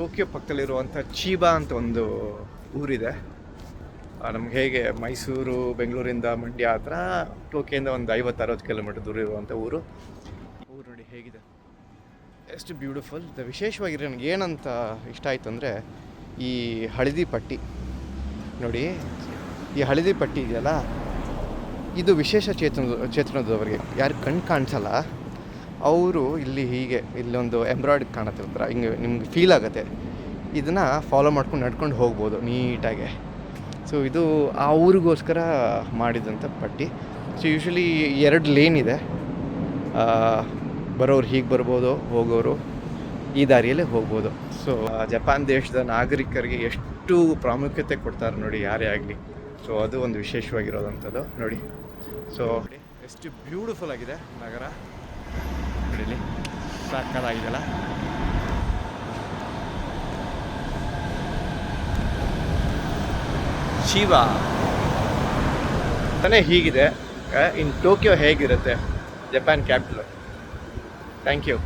Tokyo ಪಕ್ಕದಲ್ಲಿರುವಂಥ ಚೀಬಾ ಅಂತ ಒಂದು ಊರಿದೆ. ನಮ್ಗೆ ಹೇಗೆ ಮೈಸೂರು ಬೆಂಗಳೂರಿಂದ ಮಂಡ್ಯ ಹತ್ರ, ಟೋಕಿಯೋಯಿಂದ ಒಂದು 50-60 ಕಿಲೋಮೀಟರ್ ದೂರ ಇರುವಂಥ ಊರು ನೋಡಿ ಹೇಗಿದೆ, ಎಷ್ಟು ಬ್ಯೂಟಿಫುಲ್. ವಿಶೇಷವಾಗಿ ನನಗೆ ಏನಂತ ಇಷ್ಟ ಆಯಿತು ಅಂದರೆ ಈ ಹಳದಿ ಪಟ್ಟಿ ನೋಡಿ. ಈ ಹಳದಿ ಪಟ್ಟಿ ಇದೆಯಲ್ಲ, ಇದು ವಿಶೇಷ ಚೇತನದವರಿಗೆ ಯಾರು ಕಣ್ಣು ಕಾಣಿಸಲ್ಲ ಅವರು ಇಲ್ಲಿ ಹೀಗೆ ಇಲ್ಲೊಂದು ಎಂಬ್ರಾಯ್ಡ್ ಕಾಣತ್ತಿರ್ತಾರೆ, ಹಿಂಗೆ ನಿಮ್ಗೆ ಫೀಲ್ ಆಗುತ್ತೆ. ಇದನ್ನು ಫಾಲೋ ಮಾಡ್ಕೊಂಡು ನಡ್ಕೊಂಡು ಹೋಗ್ಬೋದು ನೀಟಾಗೆ. ಸೊ ಇದು ಆ ಊರಿಗೋಸ್ಕರ ಮಾಡಿದಂಥ ಪಟ್ಟಿ. ಸೊ ಯೂಶ್ವಲಿ 2 ಲೇನ್ ಇದೆ, ಬರೋರು ಹೀಗೆ ಬರ್ಬೋದು, ಹೋಗೋರು ಈ ದಾರಿಯಲ್ಲೇ ಹೋಗ್ಬೋದು. ಸೊ ಜಪಾನ್ ದೇಶದ ನಾಗರಿಕರಿಗೆ ಎಷ್ಟು ಪ್ರಾಮುಖ್ಯತೆ ಕೊಡ್ತಾರೆ ನೋಡಿ ಯಾರೇ ಆಗಲಿ. ಸೊ ಅದು ಒಂದು ವಿಶೇಷವಾಗಿರೋದಂಥದ್ದು ನೋಡಿ. ಸೊ ಎಷ್ಟು ಬ್ಯೂಟಿಫುಲ್ ಆಗಿದೆ ನಗರ ನೋಡಿ, ಸಾಕಾಗಿದೆಯಲ್ಲ. ಚೀಬಾ ತಾನೇ ಹೀಗಿದೆ. ಇನ್ ಟೋಕಿಯೋ ಹೇಗಿರುತ್ತೆ, ಜಪಾನ್ ಕ್ಯಾಪಿಟಲ್. Thank you.